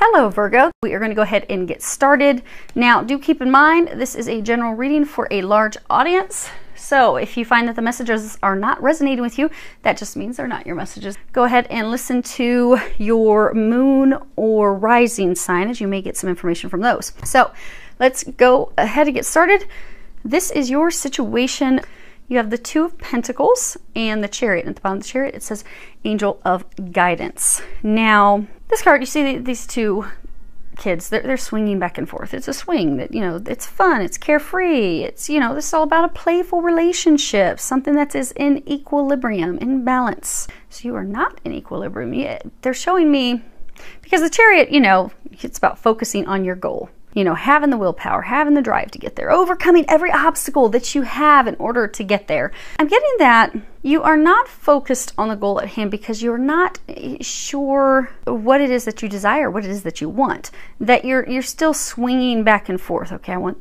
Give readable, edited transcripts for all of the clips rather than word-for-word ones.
Hello Virgo, we are going to go ahead and get started. Now do keep in mind this is a general reading for a large audience. So if you find that the messages are not resonating with you, that just means they're not your messages. Go ahead and listen to your moon or rising sign as you may get some information from those. So let's go ahead and get started. This is your situation. You have the Two of Pentacles and the Chariot. At the bottom of the Chariot, it says Angel of Guidance. Now, this card, you see these two kids, they're swinging back and forth. It's a swing that, it's fun, it's carefree. It's, this is all about a playful relationship, something that is in equilibrium, in balance. So you are not in equilibrium. They're showing me, because the Chariot, it's about focusing on your goal. Having the willpower, having the drive to get there, overcoming every obstacle that you have in order to get there. I'm getting that you are not focused on the goal at hand because you're not sure what it is that you desire, what it is that you want. That you're still swinging back and forth. Okay, I want,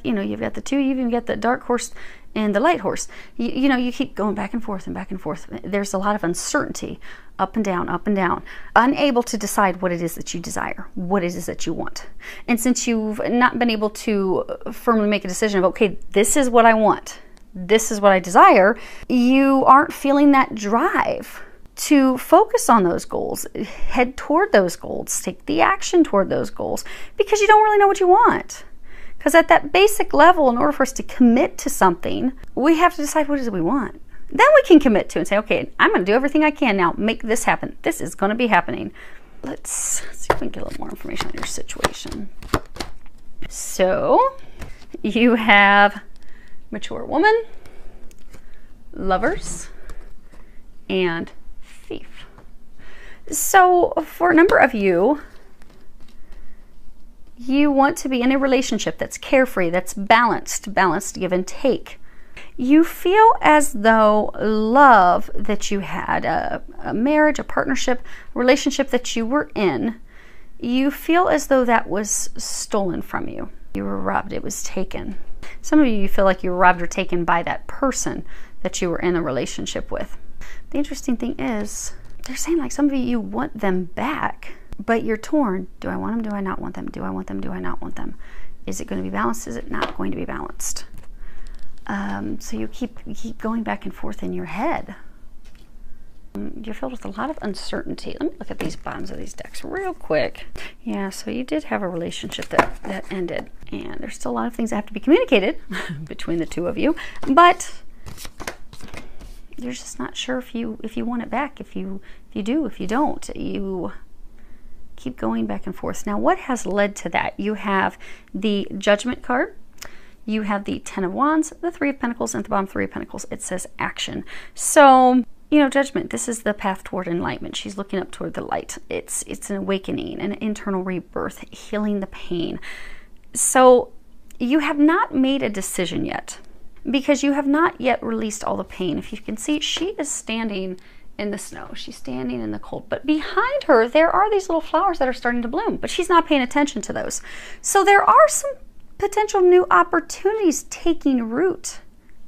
you've got the two, you even get the dark horse and the light horse. You keep going back and forth and back and forth. There's a lot of uncertainty, up and down, unable to decide what it is that you desire, what it is that you want. And since you've not been able to firmly make a decision of, okay, this is what I want, this is what I desire, you aren't feeling that drive to focus on those goals, head toward those goals, take the action toward those goals, because you don't really know what you want. Because at that basic level, in order for us to commit to something, we have to decide what it is we want. Then we can commit to and say, okay, I'm going to do everything I can now. Make this happen. This is going to be happening. Let's see if we can get a little more information on your situation. So, you have mature woman, lovers, and thief. So, for a number of you, you want to be in a relationship that's carefree, that's balanced give and take. You feel as though love that you had, a marriage, a partnership, a relationship that you were in, you feel as though that was stolen from you. You were robbed, it was taken. Some of you feel like you were robbed or taken by that person that you were in a relationship with. The interesting thing is, they're saying like some of you want them back, but you're torn. Do I want them? Do I not want them? Do I want them? Do I not want them? Is it going to be balanced? Is it not going to be balanced? So you keep going back and forth in your head. You're filled with a lot of uncertainty. Let me look at these bottoms of these decks real quick. Yeah, so you did have a relationship that ended, and there's still a lot of things that have to be communicated between the two of you, but you're just not sure if you want it back, if you do, if you don't. You keep going back and forth. Now, what has led to that? You have the Judgment card. You have the Ten of Wands, the Three of Pentacles, and at the bottom Three of Pentacles, it says action. So, Judgment, this is the path toward enlightenment. She's looking up toward the light. It's an awakening, an internal rebirth, healing the pain. So, you have not made a decision yet because you have not yet released all the pain. If you can see, she is standing in the snow. She's standing in the cold. But behind her, there are these little flowers that are starting to bloom, but she's not paying attention to those. So there are some potential new opportunities taking root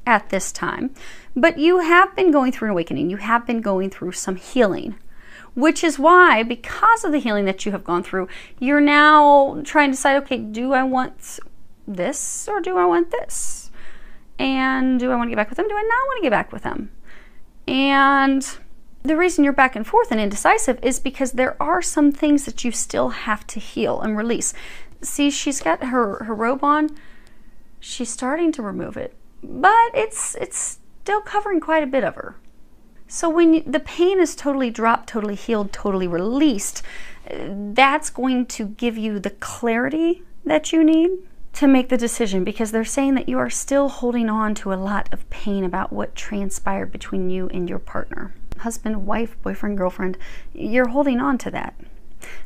at this time. But you have been going through an awakening. You have been going through some healing, which is why, because of the healing that you have gone through, you're now trying to decide, okay, do I want this or do I want this? And do I want to get back with them? Do I not want to get back with them? And the reason you're back and forth and indecisive is because there are some things that you still have to heal and release. See, she's got her robe on. She's starting to remove it, but it's still covering quite a bit of her. So when the pain is totally dropped, totally healed, totally released, that's going to give you the clarity that you need to make the decision, because they're saying that you are still holding on to a lot of pain about what transpired between you and your partner. Husband, wife, boyfriend, girlfriend, you're holding on to that.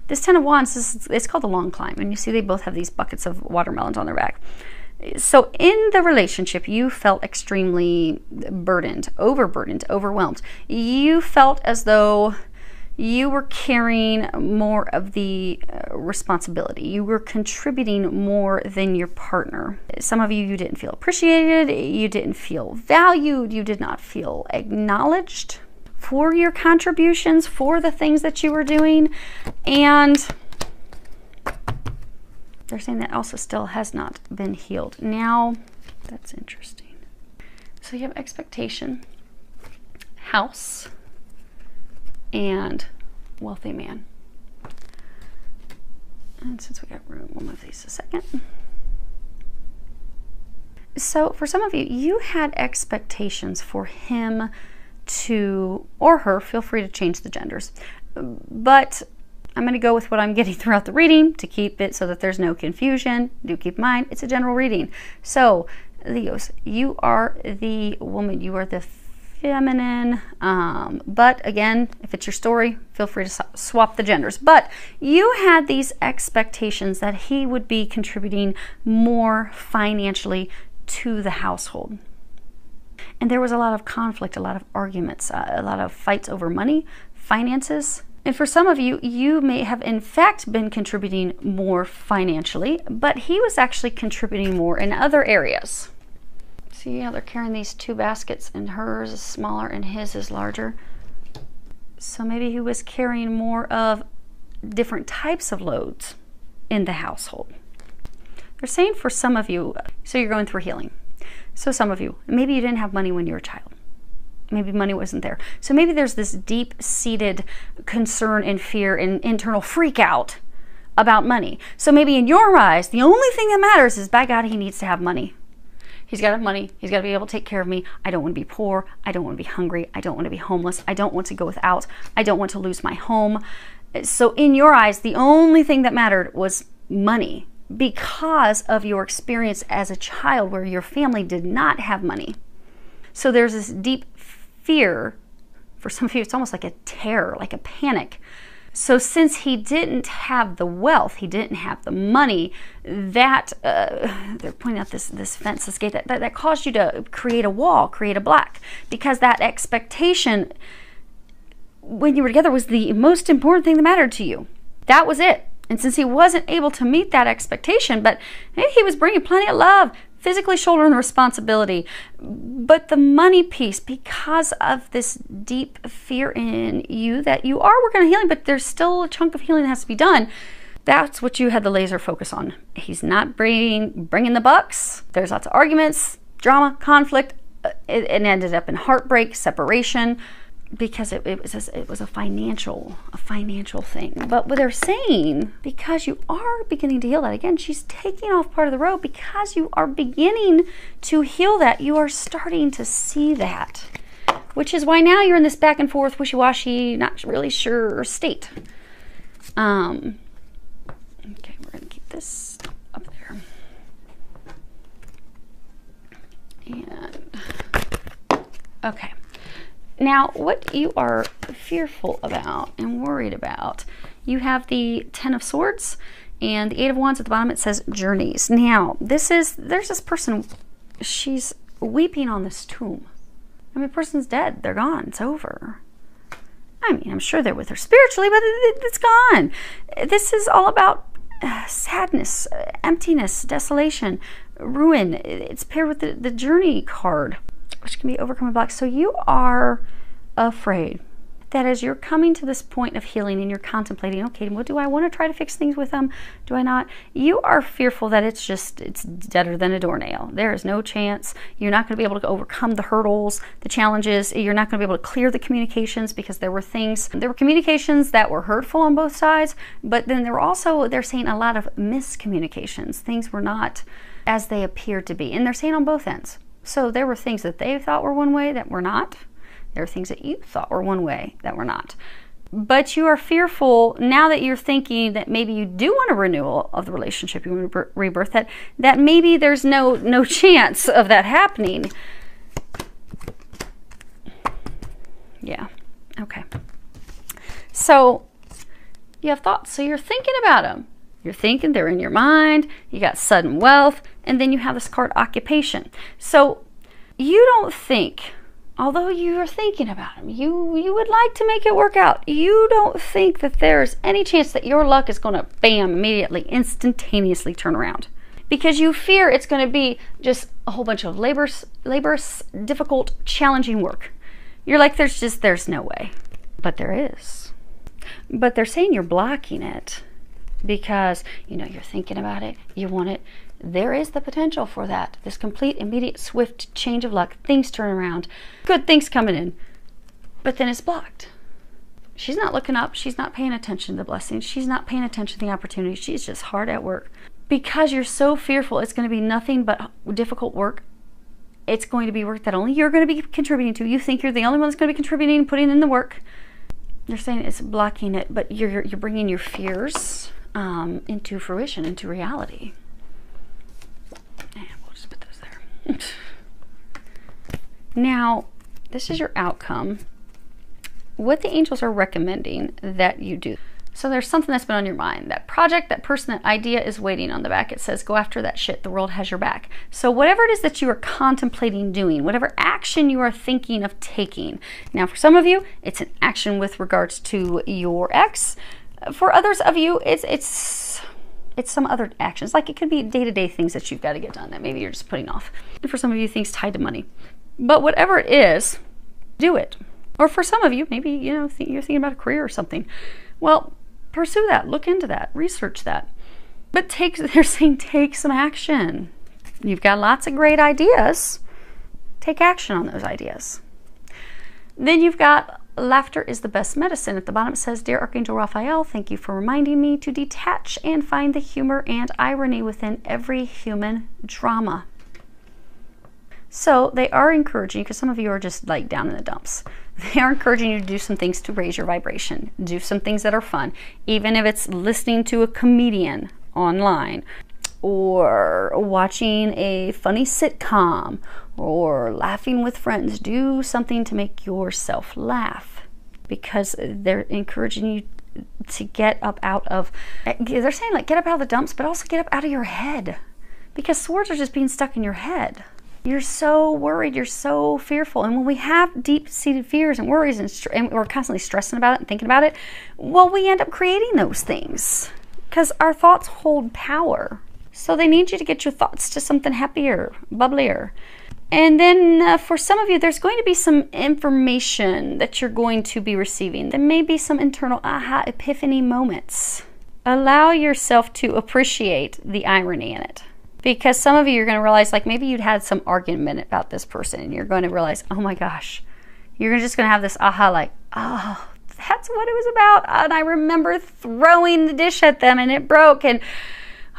This Ten of Wands, it's called the long climb, and you see they both have these buckets of watermelons on their back. So in the relationship, you felt extremely burdened, overburdened, overwhelmed. You felt as though you were carrying more of the responsibility. You were contributing more than your partner. Some of you didn't feel appreciated, you didn't feel valued, you did not feel acknowledged for your contributions, for the things that you were doing. And They're saying that also still has not been healed. Now, that's interesting. So you have expectation, house, and wealthy man. And since we got room, we'll move these a second. So for some of you, you had expectations for him to, or her, feel free to change the genders, but I'm going to go with what I'm getting throughout the reading to keep it so that there's no confusion. Do keep in mind, it's a general reading. So, Leos, you are the woman. You are the feminine. But again, if it's your story, feel free to swap the genders. But you had these expectations that he would be contributing more financially to the household. And there was a lot of conflict, a lot of arguments, a lot of fights over money, finances. And for some of you, you may have in fact been contributing more financially, but he was actually contributing more in other areas. See how they're carrying these two baskets and hers is smaller and his is larger. So maybe he was carrying more of different types of loads in the household. They're saying for some of you, so you're going through healing. So some of you, maybe you didn't have money when you were a child. Maybe money wasn't there. So maybe there's this deep-seated concern and fear and internal freak out about money. So maybe in your eyes, the only thing that matters is, by God, he needs to have money. He's got to have money. He's got to be able to take care of me. I don't want to be poor. I don't want to be hungry. I don't want to be homeless. I don't want to go without. I don't want to lose my home. So in your eyes, the only thing that mattered was money because of your experience as a child where your family did not have money. So there's this deep fear. For some of you, it's almost like a terror, like a panic. So since he didn't have the wealth, he didn't have the money, that they're pointing out this fence, this gate, that caused you to create a wall, create a block, because that expectation when you were together was the most important thing that mattered to you. That was it. And since he wasn't able to meet that expectation, but maybe he was bringing plenty of love, physically shouldering the responsibility, but the money piece, because of this deep fear in you that you are working on healing, but there's still a chunk of healing that has to be done. That's what you had the laser focus on. He's not bringing the bucks. There's lots of arguments, drama, conflict. It ended up in heartbreak, separation, because it was a financial thing. But what they're saying, because you are beginning to heal that, again, she's taking off part of the road, because you are beginning to heal that, you are starting to see that, which is why now you're in this back and forth, wishy-washy, not really sure state. Okay, we're gonna keep this up there. And okay. Now, what you are fearful about and worried about, you have the Ten of Swords and the Eight of Wands at the bottom. It says journeys. Now, there's this person, she's weeping on this tomb. I mean, the person's dead. They're gone. It's over. I mean, I'm sure they're with her spiritually, but it's gone. This is all about sadness, emptiness, desolation, ruin. It's paired with the journey card, which can be overcoming blocks. So you are afraid that as you're coming to this point of healing and you're contemplating, okay, well, do I want to try to fix things with them? Do I not? You are fearful that it's deader than a doornail. There is no chance. You're not going to be able to overcome the hurdles, the challenges. You're not going to be able to clear the communications, because there were communications that were hurtful on both sides, but then there were also, they're saying, a lot of miscommunications. Things were not as they appeared to be. And they're saying on both ends. So there were things that they thought were one way that were not. There are things that you thought were one way that were not. But you are fearful now that you're thinking that maybe you do want a renewal of the relationship, you want a rebirth, that maybe there's no chance of that happening. Yeah, okay. So you have thoughts. So you're thinking about them. You're thinking, they're in your mind. You got sudden wealth. And then you have this card, occupation. So you don't think, although you're thinking about them, you would like to make it work out. You don't think that there's any chance that your luck is going to, bam, immediately, instantaneously turn around. Because you fear it's going to be just a whole bunch of laborious, difficult, challenging work. You're like, there's no way. But there is. But they're saying you're blocking it because, you know, you're thinking about it, you want it. There is the potential for that. This complete, immediate, swift change of luck. Things turn around. Good things coming in. But then it's blocked. She's not looking up. She's not paying attention to the blessings. She's not paying attention to the opportunities. She's just hard at work. Because you're so fearful it's going to be nothing but difficult work. It's going to be work that only you're going to be contributing to. You think you're the only one that's going to be contributing and putting in the work. They're saying it's blocking it, but you're bringing your fears into fruition, into reality. And we'll just put those there. Now, this is your outcome. What the angels are recommending that you do. So there's something that's been on your mind. That project, that person, that idea is waiting on the back. It says, go after that shit. The world has your back. So whatever it is that you are contemplating doing, whatever action you are thinking of taking. Now, for some of you, it's an action with regards to your ex. For others of you, it's some other actions. Like it could be day-to-day things that you've got to get done that maybe you're just putting off. And for some of you, things tied to money. But whatever it is, do it. Or for some of you, maybe, you know, you're thinking about a career or something. Well, pursue that, look into that, research that. But they're saying take some action. You've got lots of great ideas. Take action on those ideas. Then you've got laughter is the best medicine. At the bottom it says, Dear Archangel Raphael, thank you for reminding me to detach and find the humor and irony within every human drama. So they are encouraging you, because some of you are just like down in the dumps. They are encouraging you to do some things to raise your vibration. Do some things that are fun. Even if it's listening to a comedian online, or watching a funny sitcom, or laughing with friends. Do something to make yourself laugh, because they're encouraging you to get up out of, they're saying like get up out of the dumps, but also get up out of your head, because swords are just being stuck in your head. You're so worried, you're so fearful. And when we have deep-seated fears and worries and we're constantly stressing about it and thinking about it, well, we end up creating those things because our thoughts hold power. So they need you to get your thoughts to something happier, bubblier. And then for some of you, there's going to be some information that you're going to be receiving. There may be some internal aha epiphany moments. Allow yourself to appreciate the irony in it. Because some of you are going to realize, like maybe you'd had some argument about this person and you're going to realize, oh my gosh, you're just going to have this aha like, oh, that's what it was about. And I remember throwing the dish at them and it broke. And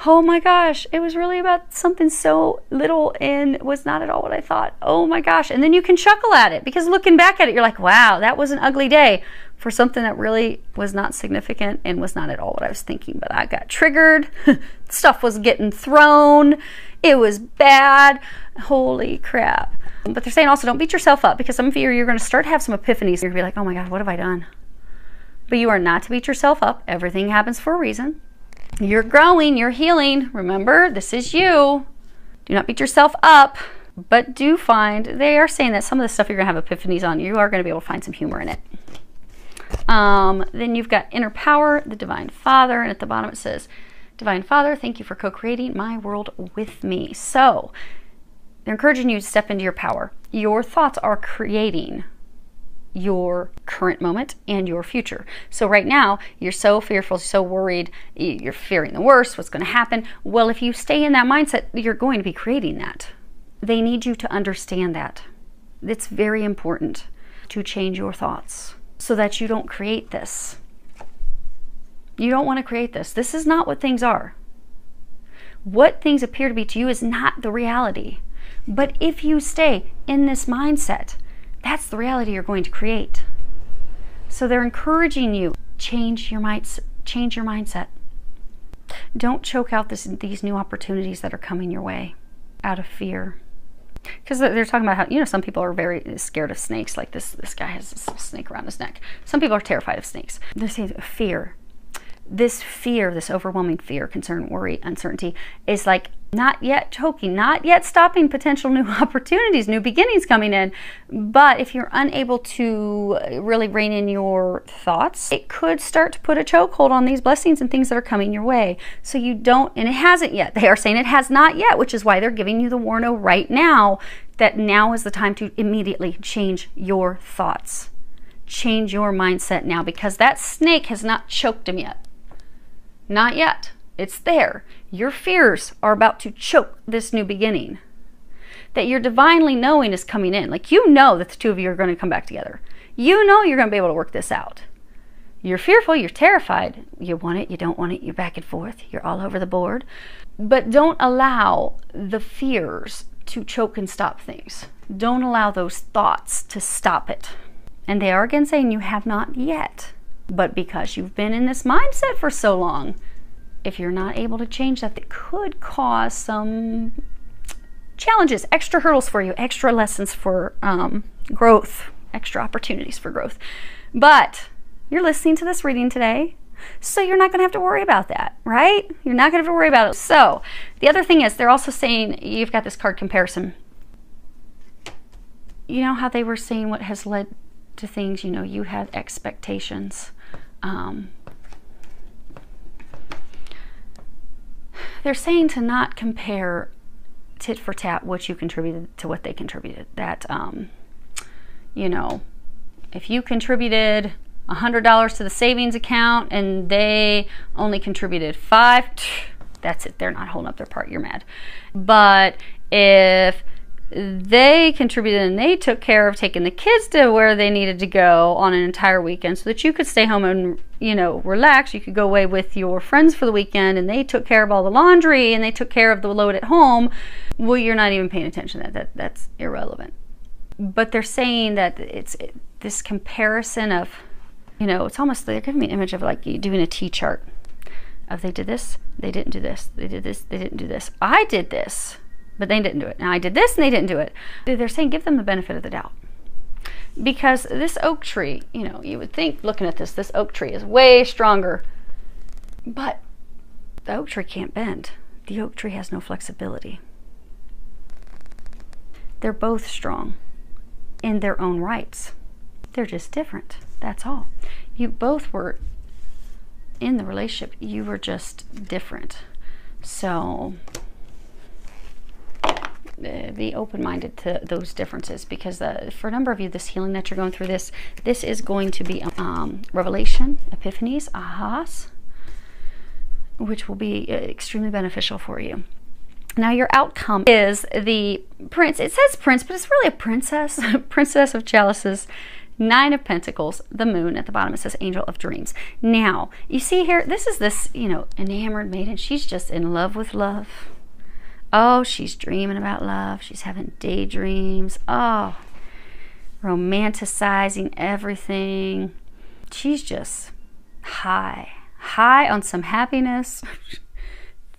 oh my gosh, it was really about something so little and was not at all what I thought. Oh my gosh. And then you can chuckle at it because looking back at it, you're like, wow, that was an ugly day for something that really was not significant and was not at all what I was thinking. But I got triggered. Stuff was getting thrown. It was bad. Holy crap. But they're saying also don't beat yourself up, because some of you, you're going to start to have some epiphanies. You're going to be like, oh my God, what have I done? But you are not to beat yourself up. Everything happens for a reason. You're growing. You're healing. Remember, this is you. Do not beat yourself up. But do find, they are saying that some of the stuff you're going to have epiphanies on, you are going to be able to find some humor in it. Then you've got inner power, the Divine Father, and at the bottom it says, Divine Father, thank you for co-creating my world with me. So they're encouraging you to step into your power. Your thoughts are creating your current moment and your future. So right now, you're so fearful, so worried, you're fearing the worst, what's going to happen. Well, if you stay in that mindset, you're going to be creating that. They need you to understand that. It's very important to change your thoughts so that you don't create this. You don't want to create this. This is not what things are. What things appear to be to you is not the reality. But if you stay in this mindset, that's the reality you're going to create. So they're encouraging you, change your mindset. Don't choke out these new opportunities that are coming your way out of fear. Because they're talking about how, you know, some people are very scared of snakes. Like this guy has this snake around his neck. Some people are terrified of snakes. They're saying fear. This fear, this overwhelming fear, concern, worry, uncertainty is like not yet choking, not yet stopping potential new opportunities, new beginnings coming in. But if you're unable to really rein in your thoughts, it could start to put a chokehold on these blessings and things that are coming your way. So you don't, and it hasn't yet. They are saying it has not yet, which is why they're giving you the warning right now that now is the time to immediately change your thoughts. Change your mindset now, because that snake has not choked him yet. Not yet. It's there. Your fears are about to choke this new beginning. That your divinely knowing is coming in. Like, you know that the two of you are going to come back together. You know you're going to be able to work this out. You're fearful, you're terrified. You want it, you don't want it, you're back and forth. You're all over the board. But don't allow the fears to choke and stop things. Don't allow those thoughts to stop it. And they are again saying you have not yet. But because you've been in this mindset for so long, if you're not able to change that, that could cause some challenges, extra hurdles for you, extra lessons for growth, extra opportunities for growth. But you're listening to this reading today, so you're not going to have to worry about that, right? You're not going to have to worry about it. So the other thing is, they're also saying, you've got this card comparison. You know how they were saying what has led to things, you know, you had expectations. They're saying to not compare tit for tat what you contributed to what they contributed. That, you know, if you contributed $100 to the savings account and they only contributed $5, that's it. They're not holding up their part. You're mad. But if they contributed and they took care of taking the kids to where they needed to go on an entire weekend so that you could stay home and, you know, relax, you could go away with your friends for the weekend, and they took care of all the laundry and they took care of the load at home, well, you're not even paying attention to that. That's irrelevant. But they're saying that this comparison of, you know, it's almost, they're giving me an image of like you doing a T-chart of they did this, they didn't do this, they did this, they didn't do this. I did this, but they didn't do it. Now I did this and they didn't do it. They're saying give them the benefit of the doubt. Because this oak tree, you know, you would think looking at this oak tree is way stronger. But the oak tree can't bend. The oak tree has no flexibility. They're both strong in their own rights. They're just different. That's all. You both were in the relationship. You were just different. So be open-minded to those differences, because for a number of you, this healing that you're going through, this is going to be revelation, epiphanies, ahas, which will be extremely beneficial for you. Now your outcome is the prince. It says prince, but it's really a princess. Princess of chalices, 9 of pentacles, the moon. At the bottom it says angel of dreams. Now you see here, this is this, you know, enamored maiden. She's just in love with love. Oh, she's dreaming about love. She's having daydreams. Oh, romanticizing everything. She's just high on some happiness.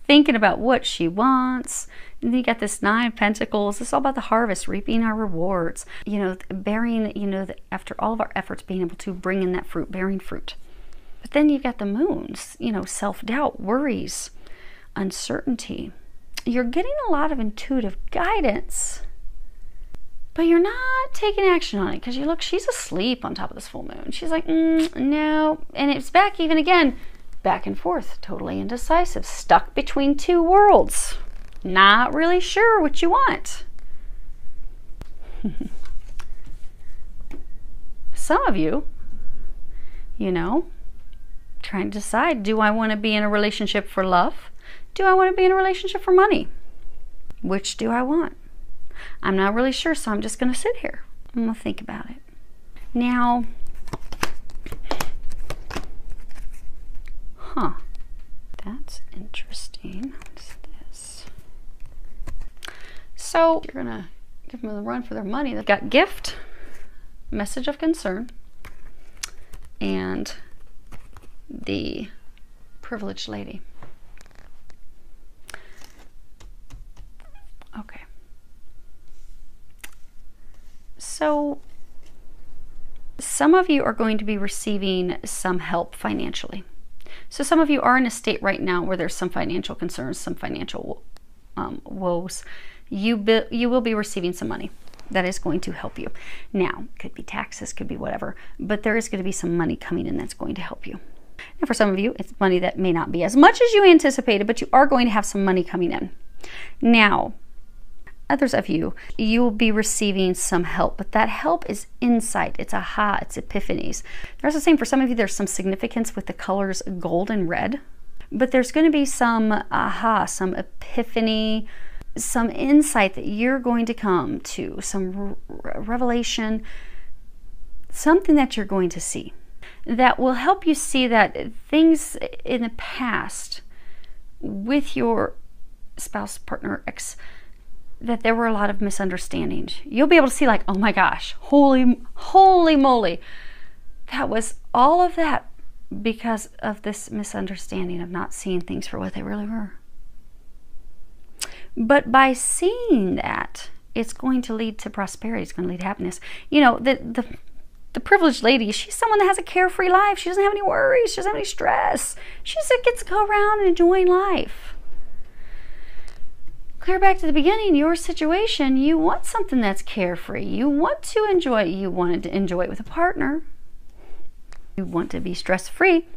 Thinking about what she wants. And then you got this 9 of pentacles. It's all about the harvest, reaping our rewards. You know, bearing, you know, after all of our efforts, being able to bring in that fruit, bearing fruit. But then you've got the moons, you know, self-doubt, worries, uncertainty. You're getting a lot of intuitive guidance, but you're not taking action on it, because you look, she's asleep on top of this full moon. She's like, no. And it's back even again. Back and forth, totally indecisive, stuck between 2 worlds, not really sure what you want. Some of you, you know, trying to decide, do I want to be in a relationship for love? Do I want to be in a relationship for money? Which do I want? I'm not really sure, so I'm just going to sit here. I'm going to think about it. Now, that's interesting. What's this? So you're gonna give them the run for their money. They've got gift, message of concern, and the privileged lady. Okay. So some of you are going to be receiving some help financially. So some of you are in a state right now where there's some financial concerns, some financial woes. You will be receiving some money that is going to help you. Now, could be taxes, could be whatever, but there is going to be some money coming in that's going to help you. And for some of you, it's money that may not be as much as you anticipated, but you are going to have some money coming in. Now, others of you, you will be receiving some help, but that help is insight. It's aha, it's epiphanies. They're also saying for some of you, there's some significance with the colors gold and red. But there's going to be some aha, some epiphany, some insight that you're going to come to, some revelation, something that you're going to see that will help you see that things in the past with your spouse, partner, ex, that there were a lot of misunderstandings. You'll be able to see like, oh my gosh, holy moly, that was all of that because of this misunderstanding of not seeing things for what they really were. But by seeing that, it's going to lead to prosperity. It's going to lead to happiness. You know, the privileged lady, she's someone that has a carefree life. She doesn't have any worries. She doesn't have any stress. She just gets to go around and enjoying life. Clear back to the beginning, your situation, you want something that's carefree. You want to enjoy it. You wanted to enjoy it with a partner. You want to be stress-free.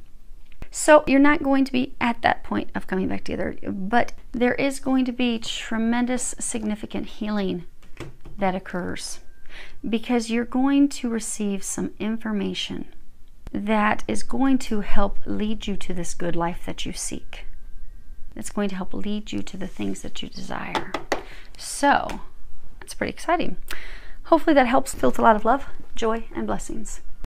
So you're not going to be at that point of coming back together, but there is going to be tremendous, significant healing that occurs because you're going to receive some information that is going to help lead you to this good life that you seek. It's going to help lead you to the things that you desire. So that's pretty exciting. Hopefully that helps. Feel a lot of love, joy, and blessings.